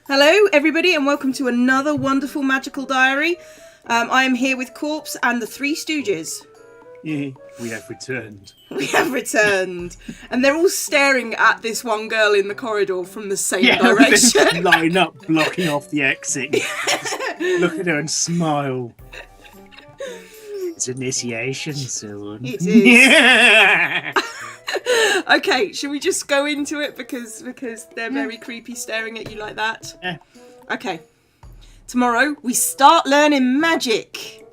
Hello, everybody, and welcome to another wonderful magical diary. I am here with Corpse and the Three Stooges. Yeah, we have returned. We have returned. And they're all staring at this one girl in the corridor from the same direction. Line up, blocking off the exit. Look at her and smile. It's initiation soon. It is. Yeah. Okay, should we just go into it because they're very creepy staring at you like that? Yeah. Okay. Tomorrow we start learning magic.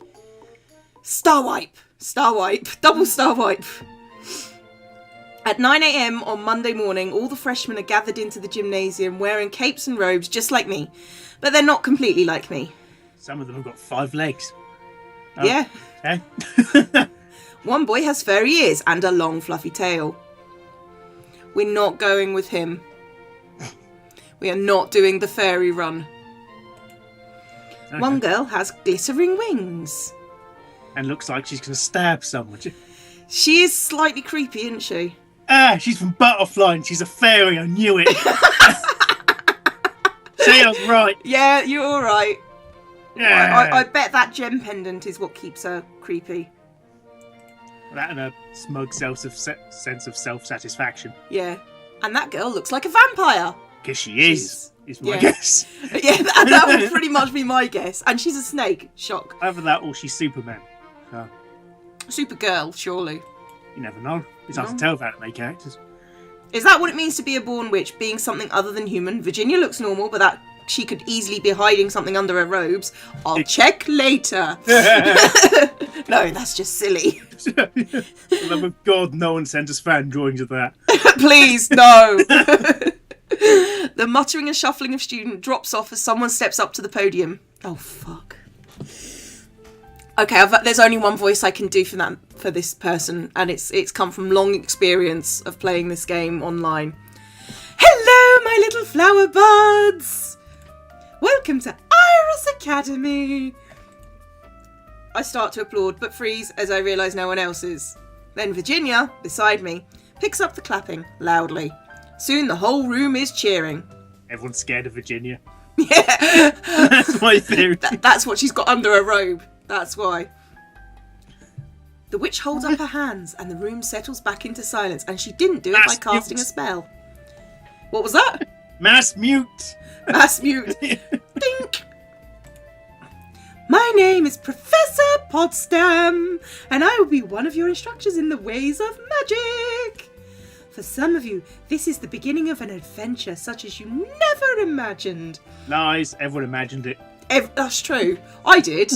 Star wipe, double star wipe. At 9 a.m. on Monday morning, all the freshmen are gathered into the gymnasium wearing capes and robes just like me. But they're not completely like me. Some of them have got 5 legs. Oh, yeah. Okay. One boy has furry ears and a long fluffy tail. We're not going with him. We are not doing the fairy run. Okay. One girl has glittering wings. And looks like she's going to stab someone. She is slightly creepy, isn't she? Ah, she's from Butterfly and she's a fairy. I knew it. See, I was right. Yeah, you're all right. Yeah. I bet that gem pendant is what keeps her creepy. That and a smug sense of self-satisfaction. Yeah. And that girl looks like a vampire. Because she is my guess. Yeah, that would pretty much be my guess. And she's a snake. Shock. Either that or she's Superman. Supergirl, surely. You never know. It's hard to tell about main characters. Is that what it means to be a born witch, being something other than human? Virginia looks normal, but that she could easily be hiding something under her robes. I'll check later. No, that's just silly. For the love of God, no one sent us fan drawings of that. Please, no. The muttering and shuffling of student drops off as someone steps up to the podium. Oh, fuck. Okay, there's only one voice I can do for this person, and it's come from long experience of playing this game online. Hello, my little flower buds! Welcome to Iris Academy! I start to applaud, but freeze as I realise no one else is. Then Virginia, beside me, picks up the clapping, loudly. Soon the whole room is cheering. Everyone's scared of Virginia. Yeah! That's my theory. That's what she's got under her robe. That's why. The witch holds up her hands and the room settles back into silence, and she didn't do it by casting a spell. What was that? Mass mute! Mass mute. Dink! My name is Professor Potsdam, and I will be one of your instructors in the ways of magic. For some of you, this is the beginning of an adventure such as you never imagined. Lies, everyone imagined it. That's true. I did.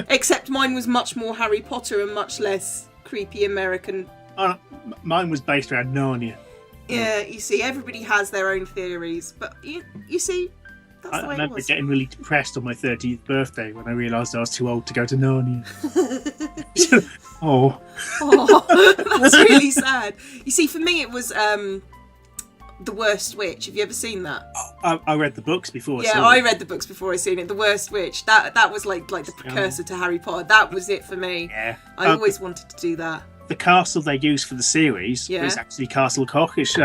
Except mine was much more Harry Potter and much less creepy American. Mine was based around Narnia. Yeah, you see, everybody has their own theories. But you see, that's the way it was. I remember getting really depressed on my 30th birthday when I realised I was too old to go to Narnia. Oh, that's really sad. You see, for me it was The Worst Witch. Have you ever seen that? I read the books before. Yeah, I read the books before I seen it. The Worst Witch. That was like the precursor to Harry Potter. That was it for me. Yeah. I always wanted to do that. The castle they used for the series is actually Castle Cock. It's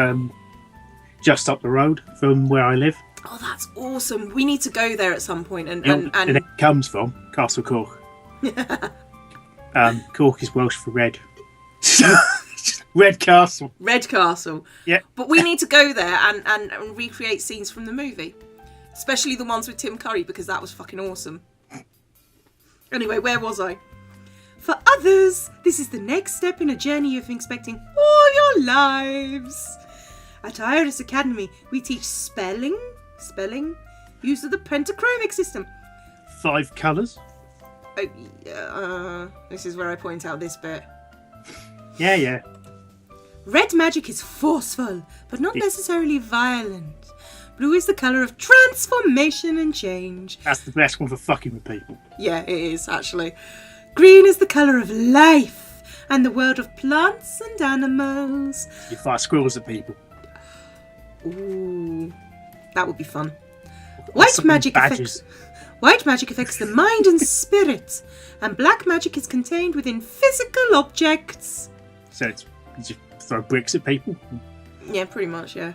just up the road from where I live. Oh, that's awesome. We need to go there at some point. And it comes from Castle Cork. Cork is Welsh for red. Red Castle. Red Castle. Yeah. But we need to go there and recreate scenes from the movie. Especially the ones with Tim Curry, because that was fucking awesome. Anyway, where was I? For others, this is the next step in a journey you've been expecting all your lives. At Iris Academy, we teach spelling, use of the pentachromic system. 5 colours. This is where I point out this bit. Yeah. Red magic is forceful, but not necessarily violent. Blue is the colour of transformation and change. That's the best one for fucking with people. Yeah, it is, actually. Green is the colour of life and the world of plants and animals. You fire squirrels at people. Ooh, that would be fun. White magic affects the mind and spirit, and black magic is contained within physical objects. So you just throw bricks at people? Yeah, pretty much, yeah.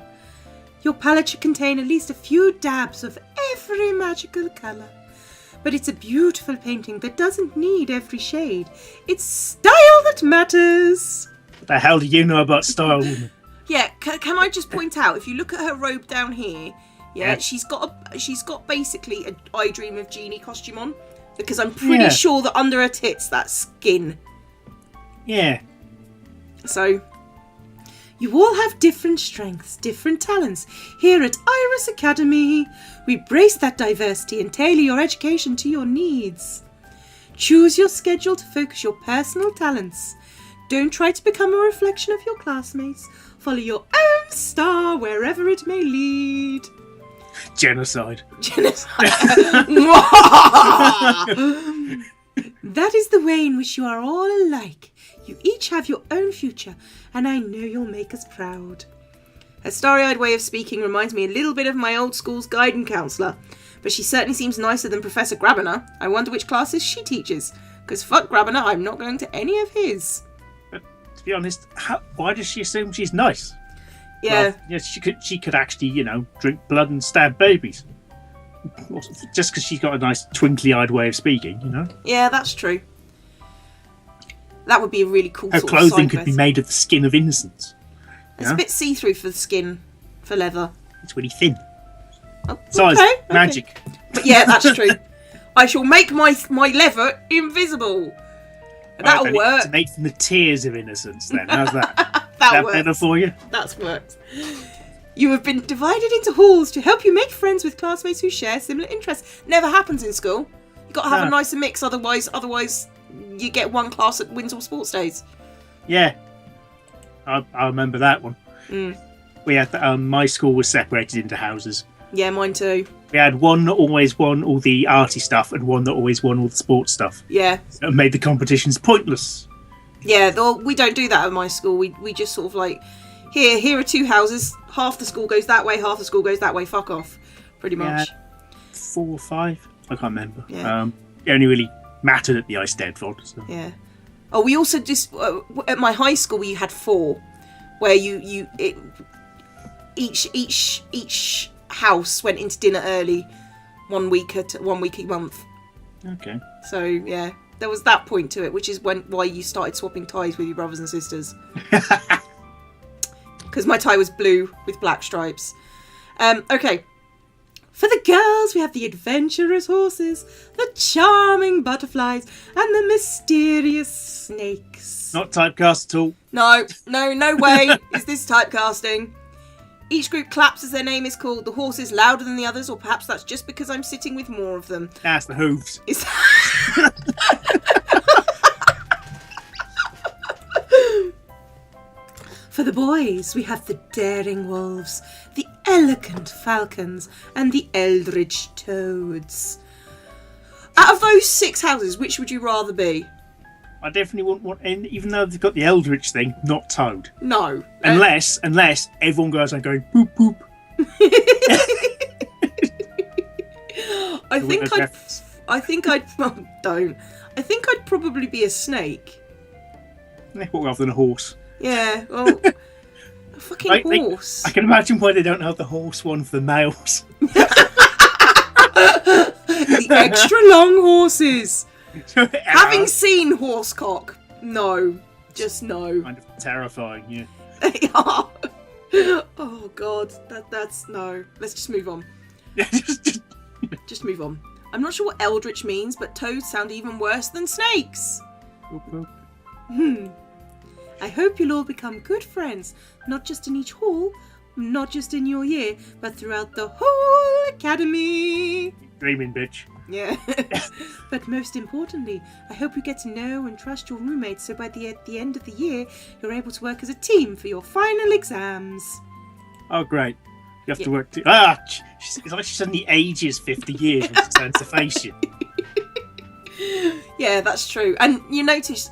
Your palette should contain at least a few dabs of every magical colour. But it's a beautiful painting that doesn't need every shade. It's style that matters. What the hell do you know about style, woman? Yeah, can I just point out, if you look at her robe down here, Yeah. she's got basically an I Dream of Jeannie costume on, because I'm pretty sure that under her tits that's skin. Yeah. So, you all have different strengths, different talents. Here at Iris Academy, we brace that diversity and tailor your education to your needs. Choose your schedule to focus your personal talents. Don't try to become a reflection of your classmates. Follow your own star wherever it may lead. Genocide. That is the way in which you are all alike. You each have your own future, and I know you'll make us proud. Her starry-eyed way of speaking reminds me a little bit of my old school's guidance counsellor, but she certainly seems nicer than Professor Grabiner. I wonder which classes she teaches, because fuck Grabiner, I'm not going to any of his. But to be honest, why does she assume she's nice? Yeah. Well, yes, she could actually, drink blood and stab babies. Just because she's got a nice twinkly-eyed way of speaking, Yeah, that's true. That would be a really cool Her sort of clothing side could be quest. made of the skin of innocence. It's a bit see-through for the skin, for leather. It's really thin. Oh, Size, okay. magic. But yeah, that's true. I shall make my leather invisible. That'll Right, work. It's made from the tears of innocence then. How's that? That better works. for you? That's worked. You have been divided into halls to help you make friends with classmates who share similar interests. Never happens in school. You've got to have a nicer mix, otherwise you get one class at Windsor Sports Days. Yeah. I remember that one. We had my school was separated into houses. Yeah, mine too. We had one that always won all the arty stuff and one that always won all the sports stuff. Yeah. It made the competitions pointless. Yeah, we don't do that at my school. We just sort of like, here are two houses. Half the school goes that way, half the school goes that way. Fuck off, pretty much. 4 or 5, I can't remember. Yeah. It only really mattered at the Ice Deadford. So. Yeah. Oh, we also just at my high school we had 4, where each house went into dinner early, one week a month. Okay. So yeah, there was that point to it, which is why you started swapping ties with your brothers and sisters. Because my tie was blue with black stripes. Okay. For the girls, we have the adventurous horses, the charming butterflies, and the mysterious snakes. Not typecast at all. No way is this typecasting. Each group claps as their name is called. The horses louder than the others, or perhaps that's just because I'm sitting with more of them. That's the hooves. For the boys, we have the daring wolves, the elegant falcons, and the eldritch toads. Out of those 6 houses, which would you rather be? I definitely wouldn't want, even though they've got the Eldritch thing, not Toad. No. Unless everyone goes and going boop boop. I think I'd probably be a snake. Rather than a horse. Yeah, well, a fucking horse. I can imagine why they don't have the horse one for the males. The extra long horses. Having seen horsecock, no, just no. Kind of terrifying, yeah. They are. Oh god, that's no. Let's just move on. Just move on. I'm not sure what eldritch means, but toads sound even worse than snakes. I hope you'll all become good friends, not just in each hall, not just in your year, but throughout the whole academy. Dreaming, bitch. Yeah. But most importantly, I hope you get to know and trust your roommates so at the end of the year, you're able to work as a team for your final exams. Oh, great. You have to work too. It's like she suddenly ages 50 years when she turns to face you. Yeah, that's true. And you notice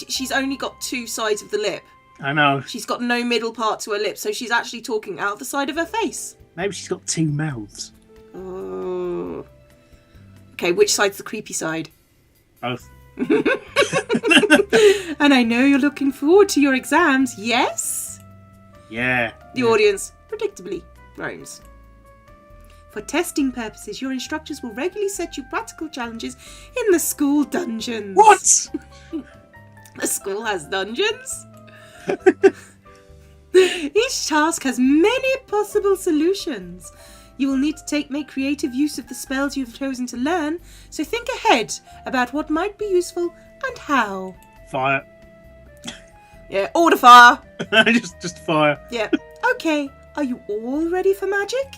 she's only got 2 sides of the lip. I know. She's got no middle part to her lip, so she's actually talking out the side of her face. Maybe she's got 2 mouths. Oh. Okay, which side's the creepy side? Both. And I know you're looking forward to your exams, yes? Yeah. The audience, predictably, groans. For testing purposes, your instructors will regularly set you practical challenges in the school dungeons. What? The school has dungeons? Each task has many possible solutions. You will need to make creative use of the spells you have chosen to learn, so think ahead about what might be useful and how. Fire. Yeah, order fire. just fire. Yeah. Okay, are you all ready for magic?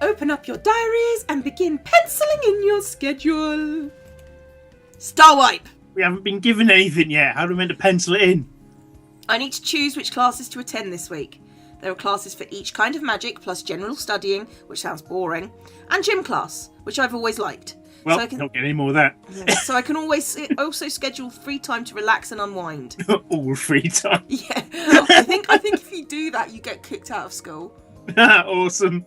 Open up your diaries and begin penciling in your schedule. Star wipe. We haven't been given anything yet. How are we meant to pencil it in? I need to choose which classes to attend this week. There are classes for each kind of magic, plus general studying, which sounds boring, and gym class, which I've always liked. Well, so I can, not getting any more of that. yeah, so I can always also schedule free time to relax and unwind. All free time. Yeah, I think if you do that, you get kicked out of school. Awesome.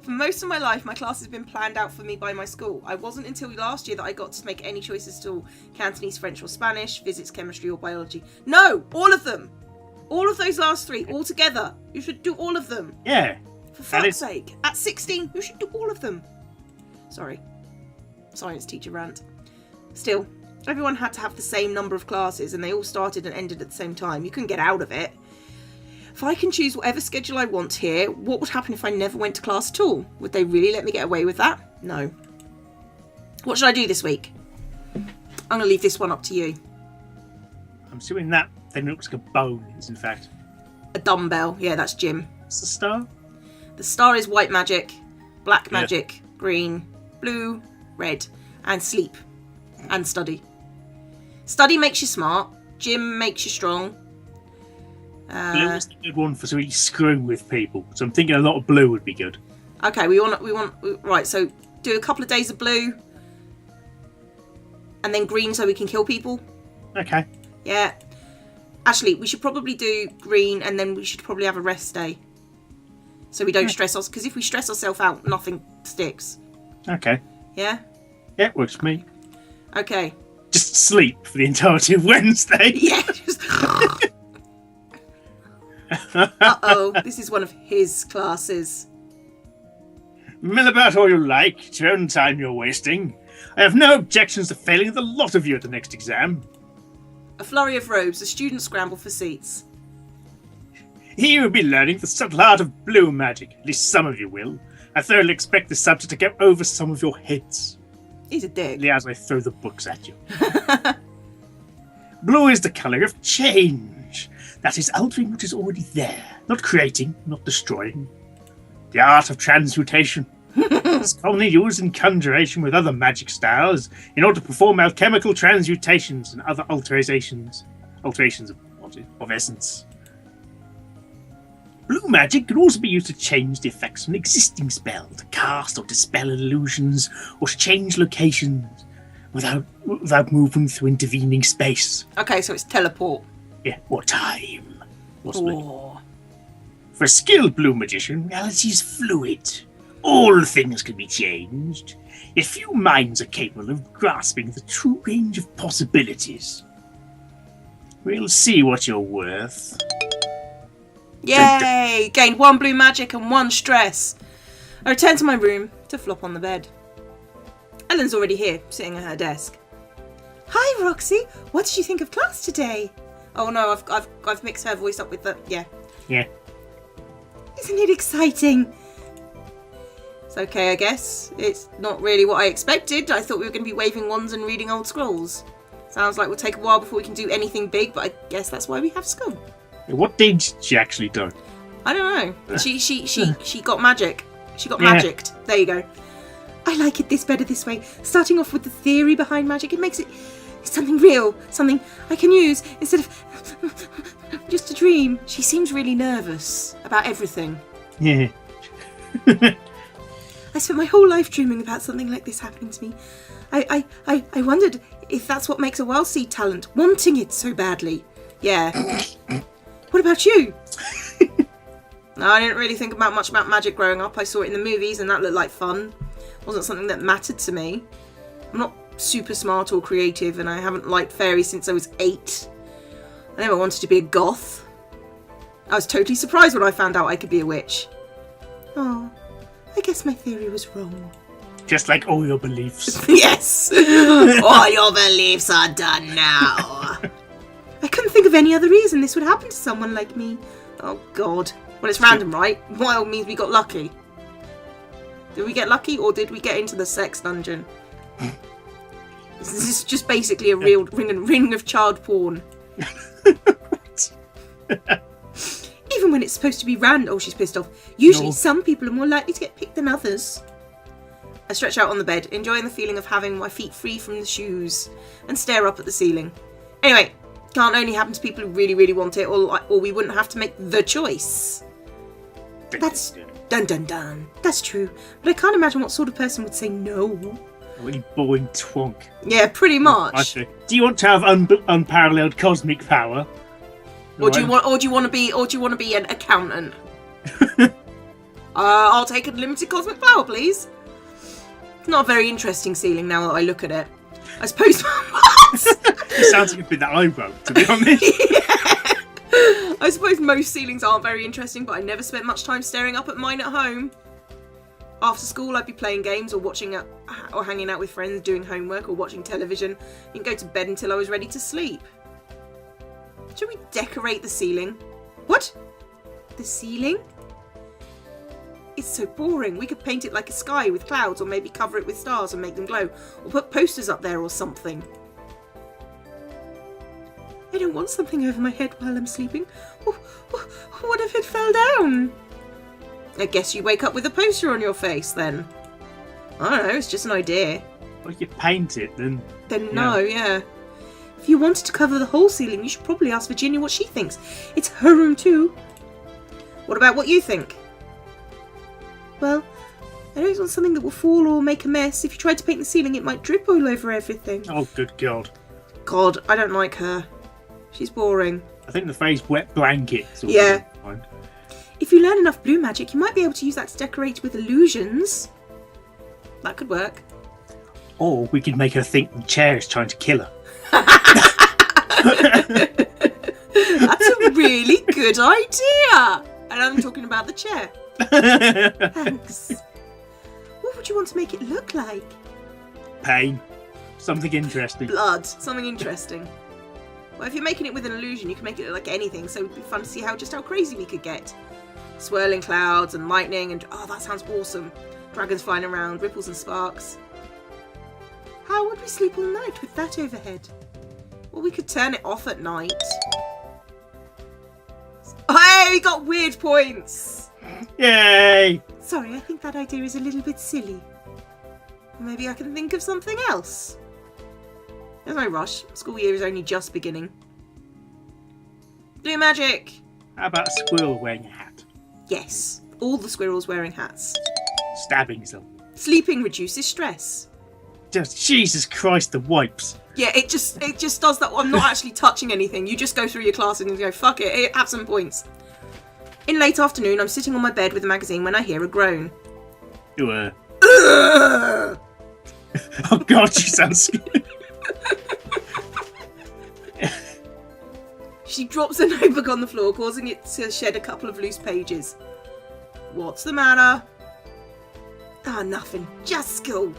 For most of my life, my class has been planned out for me by my school. I wasn't until last year that I got to make any choices at all. Cantonese, French or Spanish, physics, chemistry or biology. No! All of them! All of those last three, all together. You should do all of them. Yeah. For fuck's sake. At 16, you should do all of them. Sorry. Science teacher rant. Still, everyone had to have the same number of classes and they all started and ended at the same time. You couldn't get out of it. If I can choose whatever schedule I want here, what would happen if I never went to class at all? Would they really let me get away with that? No. What should I do this week? I'm going to leave this one up to you. I'm assuming that thing looks like a bone, is in fact. A dumbbell. Yeah, that's gym. What's the star? The star is white magic, black magic, green, blue, red, and sleep. And study. Study makes you smart. Gym makes you strong. Blue is the good one for sort of screwing with people. So I'm thinking a lot of blue would be good. Okay, we want right. So do a couple of days of blue, and then green so we can kill people. Okay. Yeah. Actually, we should probably do green, and then we should probably have a rest day, so we don't stress us. Because if we stress ourselves out, nothing sticks. Okay. Yeah. Yeah, works for me. Okay. Just sleep for the entirety of Wednesday. Yeah. Just... Uh-oh, this is one of his classes. Mill about all you like. It's your own time you're wasting. I have no objections to failing the lot of you at the next exam. A flurry of robes, the students scramble for seats. Here you'll be learning the subtle art of blue magic. At least some of you will. I thoroughly expect the subject to go over some of your heads. He's a dick. As I throw the books at you. Blue is the colour of change. That is altering what is already there. Not creating, not destroying. The art of transmutation. It's commonly used in conjuration with other magic styles in order to perform alchemical transmutations and other alterations of essence. Blue magic can also be used to change the effects of an existing spell, to cast or dispel illusions, or to change locations without moving through intervening space. Okay, so it's teleport. Yeah, or time. Possibly. Oh. For a skilled blue magician, reality is fluid. All things can be changed. Yet few minds are capable of grasping the true range of possibilities. We'll see what you're worth. Yay! Gained 1 blue magic and 1 stress. I return to my room to flop on the bed. Ellen's already here, sitting at her desk. Hi, Roxy. What did you think of class today? Oh no, I've mixed her voice up with the yeah. Isn't it exciting? It's okay, I guess. It's not really what I expected. I thought we were going to be waving wands and reading old scrolls. Sounds like we'll take a while before we can do anything big, but I guess that's why we have school. What did she actually do? I don't know. She got magic. She got magicked. There you go. I like it better this way. Starting off with the theory behind magic, it makes it something real, something I can use instead of just a dream. She seems really nervous about everything. Yeah. I spent my whole life dreaming about something like this happening to me. I wondered if that's what makes a wild seed talent, wanting it so badly. Yeah. What about you? No, I didn't really think much about magic growing up. I saw it in the movies and that looked like fun. It wasn't something that mattered to me. I'm not super smart or creative and I haven't liked fairies since I was 8. I never wanted to be a goth. I was totally surprised when I found out I could be a witch. Oh, I guess my theory was wrong. Just like all your beliefs. Yes! All your beliefs are done now. I couldn't think of any other reason this would happen to someone like me. Oh, God. Well, it's random, right? Well, it means we got lucky. Did we get lucky, or did we get into the sex dungeon? This is just basically a real ring of child porn. Even when it's supposed to be random. Oh, she's pissed off. Usually, some people are more likely to get picked than others. I stretch out on the bed, enjoying the feeling of having my feet free from the shoes, and stare up at the ceiling. Anyway, can't only happen to people who really, really want it, or we wouldn't have to make the choice. That's dun dun dun. That's true, but I can't imagine what sort of person would say no. A really boring twonk. Yeah, pretty much. Do you want to have unparalleled cosmic power? Or do you want to be an accountant? I'll take a limited cosmic flower, please. It's not a very interesting ceiling now that I look at it. I suppose. It sounds like a bit that I wrote, to be honest. Yeah. I suppose most ceilings aren't very interesting, but I never spent much time staring up at mine at home. After school, I'd be playing games or or hanging out with friends, doing homework or watching television, and go to bed until I was ready to sleep. Should we decorate the ceiling? What? The ceiling? It's so boring. We could paint it like a sky with clouds, or maybe cover it with stars and make them glow, or put posters up there or something. I don't want something over my head while I'm sleeping. What if it fell down? I guess you wake up with a poster on your face then. I don't know, it's just an idea. Well, if you paint it, then... No, yeah. If you wanted to cover the whole ceiling, you should probably ask Virginia what she thinks. It's her room too. What about what you think? Well, I don't want something that will fall or make a mess. If you tried to paint the ceiling, it might drip all over everything. Oh, good God. God, I don't like her. She's boring. I think the phrase wet blanket. Yeah. If you learn enough blue magic, you might be able to use that to decorate with illusions. That could work. Or we could make her think the chair is trying to kill her. That's a really good idea. And I'm talking about the chair. Thanks. What would you want to make it look like? Pain. Something interesting. Blood. Something interesting. Well, if you're making it with an illusion, you can make it look like anything, so it'd be fun to see how crazy we could get. Swirling clouds and lightning and... Oh, that sounds awesome. Dragons flying around, ripples and sparks. How would we sleep all night with that overhead? Well, we could turn it off at night. Hey, we got weird points! Yay! Sorry, I think that idea is a little bit silly. Maybe I can think of something else. There's no rush. School year is only just beginning. Blue magic! How about a squirrel wearing a hat? Yes, all the squirrels wearing hats. Stabbing them. Sleeping reduces stress. Just Jesus Christ, the wipes. Yeah, it just does that. I'm not actually touching anything. You just go through your class and you go, fuck it, have some points. In late afternoon, I'm sitting on my bed with a magazine when I hear a groan. You Oh God, she sounds scared. She drops a notebook on the floor, causing it to shed a couple of loose pages. What's the matter? Ah, nothing. Just school.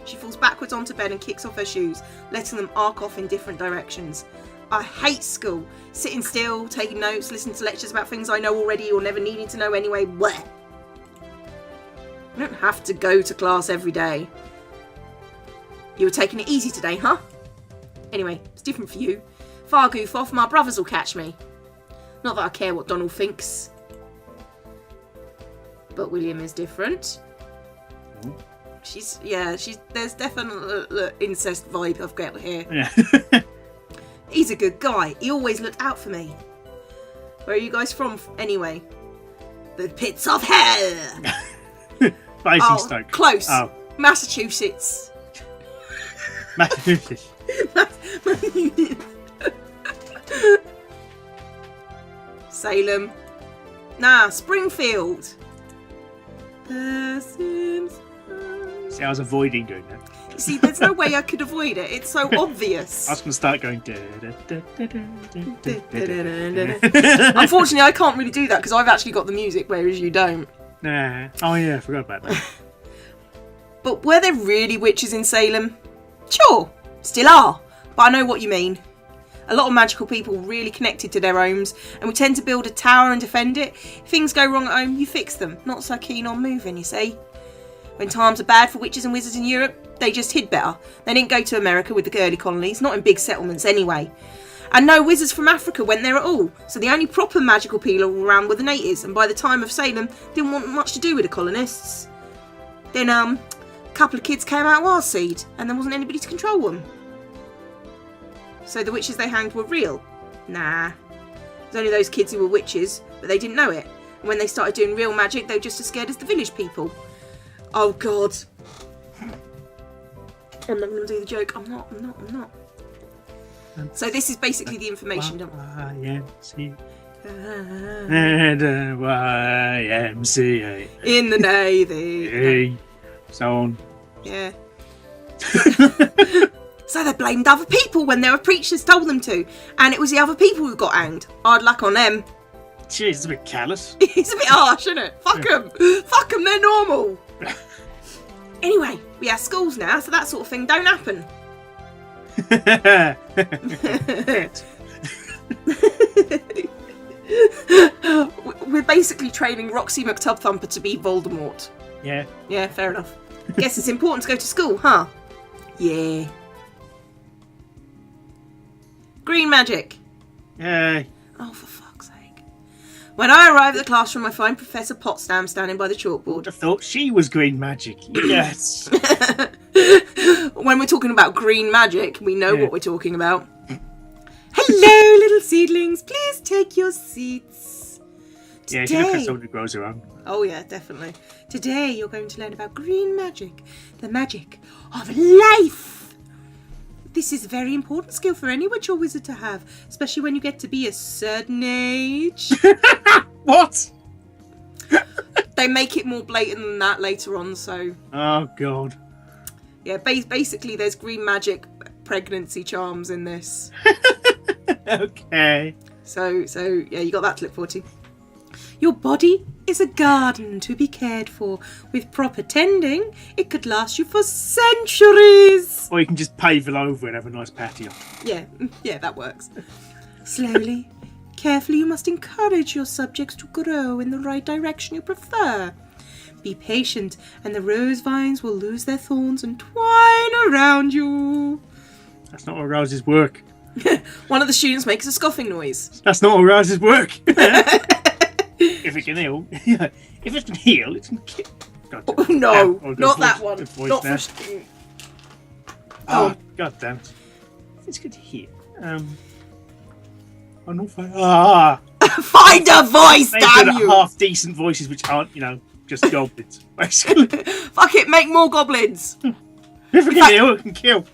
She falls backwards onto bed and kicks off her shoes, letting them arc off in different directions. I hate school. Sitting still, taking notes, listening to lectures about things I know already or never needing to know anyway. Blech. I don't have to go to class every day. You were taking it easy today, huh? Anyway, it's different for you. If I goof off, my brothers will catch me. Not that I care what Donald thinks. But William is different. There's definitely incest vibe I've got here. Yeah. He's a good guy. He always looked out for me. Where are you guys from, anyway? The pits of hell! Basingstoke. Close. Oh. Massachusetts. Massachusetts. Salem. Nah, Springfield. See, I was avoiding doing that. See, there's no way I could avoid it. It's so obvious. I was going to start going... Unfortunately, I can't really do that because I've actually got the music, whereas you don't. Nah. Oh yeah, I forgot about that. But were there really witches in Salem? Sure, still are, but I know what you mean. A lot of magical people really connected to their homes, and we tend to build a tower and defend it. If things go wrong at home, you fix them. Not so keen on moving, you see. When times are bad for witches and wizards in Europe, they just hid better. They didn't go to America with the early colonies, not in big settlements anyway. And no wizards from Africa went there at all, so the only proper magical people around were the natives, and by the time of Salem, didn't want much to do with the colonists. Then, a couple of kids came out of our seed, and there wasn't anybody to control them. So the witches they hanged were real? Nah. There's only those kids who were witches, but they didn't know it. And when they started doing real magic, they were just as scared as the village people. Oh, God. I'm not going to do the joke. I'm not. So this is basically the information. YMCA. YMCA. In the Navy. So on. Yeah. So they blamed other people when their preachers told them to. And it was the other people who got hanged. Hard luck on them. Jeez, it's a bit callous. It's a bit harsh, isn't it? Fuck them. Fuck them, they're normal. Anyway, we have schools now, so that sort of thing don't happen. We're basically training Roxy McTubthumper to be Voldemort. Yeah. Yeah, fair enough. Guess it's important to go to school, huh? Yeah. Green magic. Yay. Oh, for fuck's sake. When I arrive at the classroom, I find Professor Potsdam standing by the chalkboard. I thought she was green magic. Yes. When we're talking about green magic, we know what we're talking about. Hello, little seedlings. Please take your seats. Today... Yeah, she looks like someone who grows her own. Oh, yeah, definitely. Today, you're going to learn about green magic. The magic of life. This is a very important skill for any witch or wizard to have, especially when you get to be a certain age. What? They make it more blatant than that later on, so... Oh, God. Yeah, basically there's green magic pregnancy charms in this. Okay. So yeah, you got that to look forward to. Your body is a garden to be cared for. With proper tending, it could last you for centuries. Or you can just pave it over and have a nice patio. Yeah, that works. Slowly, carefully, you must encourage your subjects to grow in the right direction you prefer. Be patient, and the rose vines will lose their thorns and twine around you. That's not how roses work. One of the students makes a scoffing noise. That's not how roses work. If it can heal. If it can heal, it can kill. Oh, no, not that one. Not for... Oh, God damn it. It's good to hear. I'm not Find a voice, damn you! Half decent voices which aren't, just goblins, basically. Fuck it, make more goblins. If it can heal, it can kill.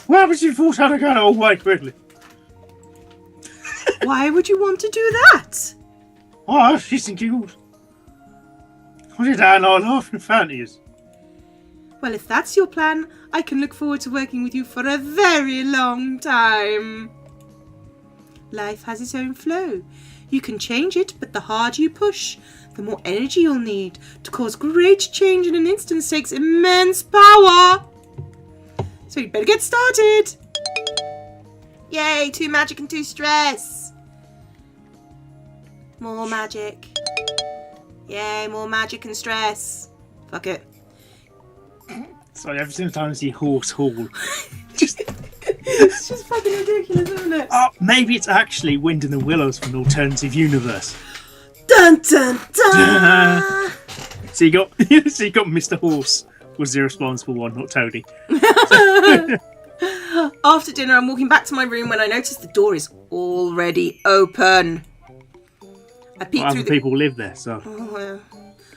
What happens if you force out a gun all way quickly? Why would you want to do that? Oh, she's and giggles. What did I know laughing in front of you? Well, if that's your plan, I can look forward to working with you for a very long time. Life has its own flow. You can change it, but the harder you push, the more energy you'll need. To cause great change in an instant takes immense power. So you better get started. Yay, 2 magic and 2 stress. More magic. Yay, more magic and stress. Fuck it. Sorry, every single time I see horse hall. It's just fucking ridiculous, isn't it? Oh, maybe it's actually Wind in the Willows from an alternative universe. Dun dun dun! So you got Mr. Horse was the irresponsible one, not Toady. After dinner, I'm walking back to my room when I notice the door is already open. I peek through other people live there, so. Oh, well.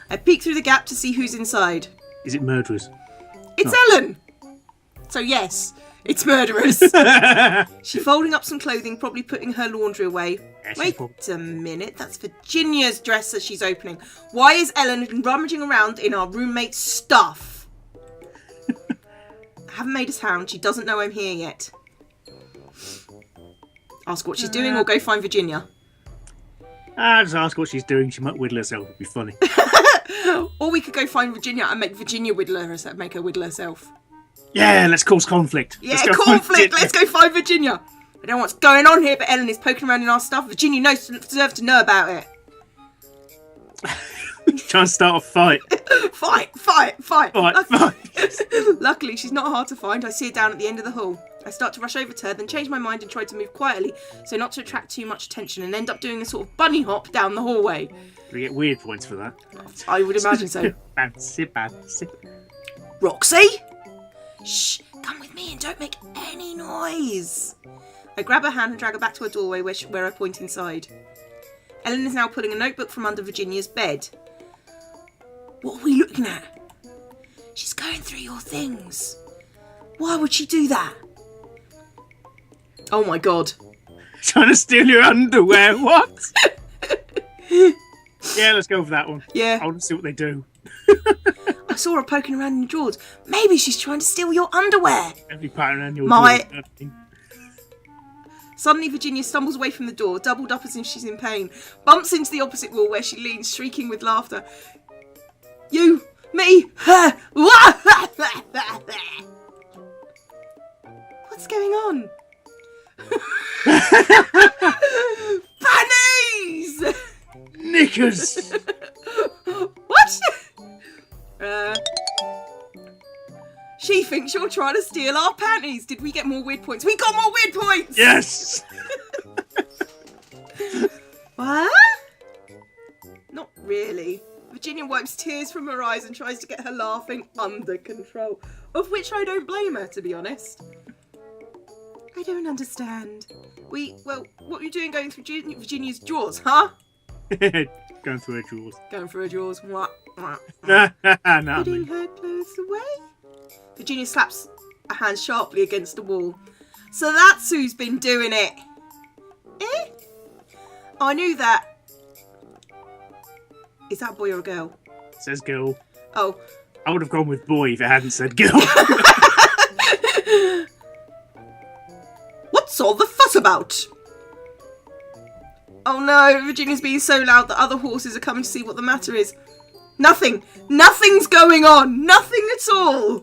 I peek through the gap to see who's inside. Is it murderers? It's Ellen! So yes, it's murderers. She's folding up some clothing, probably putting her laundry away. Yes, Wait a minute, that's Virginia's dress that she's opening. Why is Ellen rummaging around in our roommate's stuff? I haven't made a sound, she doesn't know I'm here yet. Ask what she's doing or go find Virginia. Just ask what she's doing, she might whittle herself, it'd be funny. Or we could go find Virginia and make Virginia make her whittle herself. Yeah, let's cause conflict. Yeah, conflict. Let's go find Virginia. I don't know what's going on here, but Ellen is poking around in our stuff. Virginia deserves to know about it. Trying to start a fight. Fight. Fight. Luckily, she's not hard to find. I see her down at the end of the hall. I start to rush over to her, then change my mind and try to move quietly so not to attract too much attention and end up doing a sort of bunny hop down the hallway. Do we get weird points for that? I would imagine so. Bouncy. Roxy? Shh, come with me and don't make any noise. I grab her hand and drag her back to her doorway where I point inside. Ellen is now pulling a notebook from under Virginia's bed. What are we looking at? She's going through your things. Why would she do that? Oh my god. Trying to steal your underwear, what? Yeah, let's go for that one. Yeah. I want to see what they do. I saw her poking around in the drawers. Maybe she's trying to steal your underwear. Every pattern around your drawers. Suddenly, Virginia stumbles away from the door, doubled up as if she's in pain, bumps into the opposite wall where she leans, shrieking with laughter. You, me, her. What's going on? Panties! Knickers! What? She thinks you're trying to steal our panties. Did we get more weird points? We got more weird points! Yes! What? Not really. Virginia wipes tears from her eyes and tries to get her laughing under control. Of which I don't blame her, to be honest. I don't understand. Well, what are you doing going through Virginia's drawers, huh? Going through her drawers. Going through her drawers. No, Putting her clothes away? Virginia slaps a hand sharply against the wall. So that's who's been doing it. Eh? I knew that. Is that a boy or a girl? It says girl. Oh. I would have gone with boy if it hadn't said girl. What's all the fuss about? Oh no, Virginia's being so loud that other horses are coming to see what the matter is. Nothing. Nothing's going on. Nothing at all.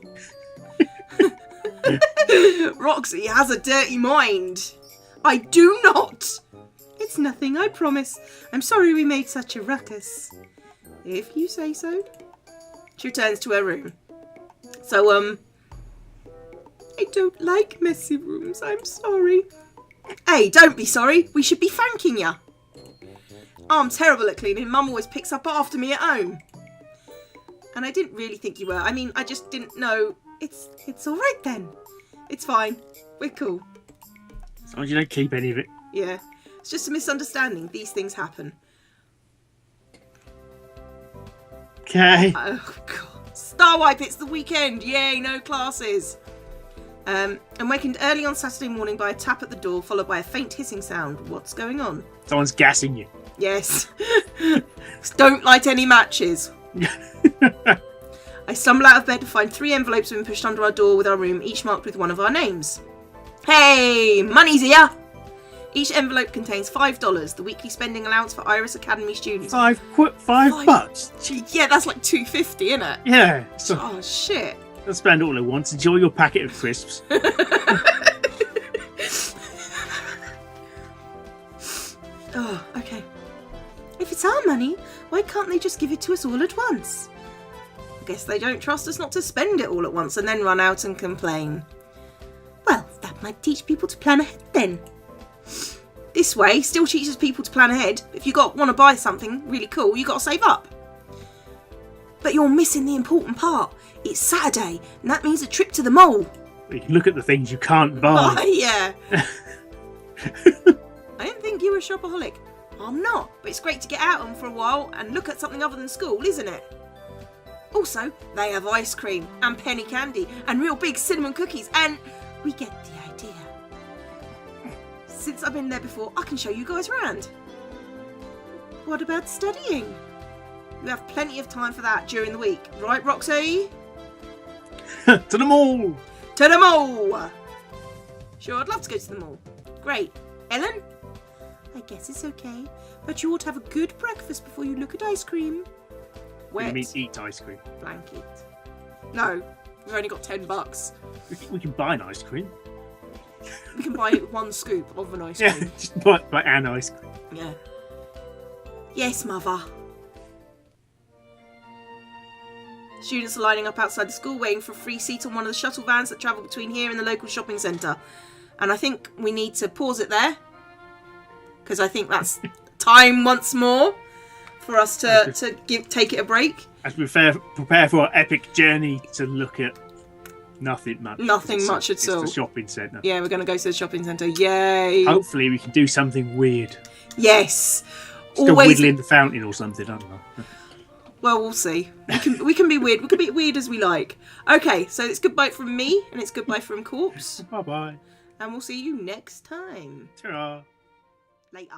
Roxy has a dirty mind. I do not. It's nothing, I promise. I'm sorry we made such a ruckus. If you say so. She returns to her room. So, I don't like messy rooms, I'm sorry. Hey, don't be sorry. We should be thanking ya. Oh, I'm terrible at cleaning. Mum always picks up after me at home. And I didn't really think you were. I mean, I just didn't know. It's all right then. It's fine. We're cool. As long as you don't keep any of it. Yeah. It's just a misunderstanding. These things happen. Okay. Oh, God. Star wipe, it's the weekend. Yay, no classes. I'm wakened early on Saturday morning by a tap at the door, followed by a faint hissing sound. What's going on? Someone's gassing you. Yes. Don't light any matches. I stumble out of bed to find 3 envelopes have been pushed under our door with our room, each marked with one of our names. Hey, money's here! Each envelope contains $5, the weekly spending allowance for Iris Academy students. $5 bucks? Gee. Yeah, that's like $2.50, isn't it? Yeah. So Oh, shit. don't spend all at once. Enjoy your packet of crisps. Oh, okay. If it's our money, why can't they just give it to us all at once? I guess they don't trust us not to spend it all at once and then run out and complain. Well, that might teach people to plan ahead then. This way still teaches people to plan ahead. If you want to buy something really cool, you got to save up. But you're missing the important part. It's Saturday, and that means a trip to the mall. You can look at the things you can't buy. Oh, yeah. I didn't think you were a shopaholic. I'm not, but it's great to get out on for a while and look at something other than school, isn't it? Also, they have ice cream and penny candy and real big cinnamon cookies, and we get the idea. Since I've been there before, I can show you guys around. What about studying? You have plenty of time for that during the week, right, Roxy? To the mall! To the mall! Sure, I'd love to go to the mall. Great. Ellen? I guess it's okay, but you ought to have a good breakfast before you look at ice cream. wet We mean eat ice cream. blanket. No, we've only got $10. We can buy an ice cream. We can buy one scoop of an ice cream. Yeah, just buy an ice cream. Yeah. Yes, mother. Students are lining up outside the school waiting for a free seat on one of the shuttle vans that travel between here and the local shopping centre. And I think we need to pause it there, because I think that's time once more for us to take it a break. As we prepare for our epic journey to look at nothing much. Nothing much at all. It's the shopping centre. Yeah, we're going to go to the shopping centre. Yay! Hopefully we can do something weird. Yes. Still whittling the fountain or something, I don't know. Well, we'll see. We can be weird. We can be weird as we like. Okay, so it's goodbye from me, and it's goodbye from Corpse. Bye-bye. And we'll see you next time. Ta-ra. Later.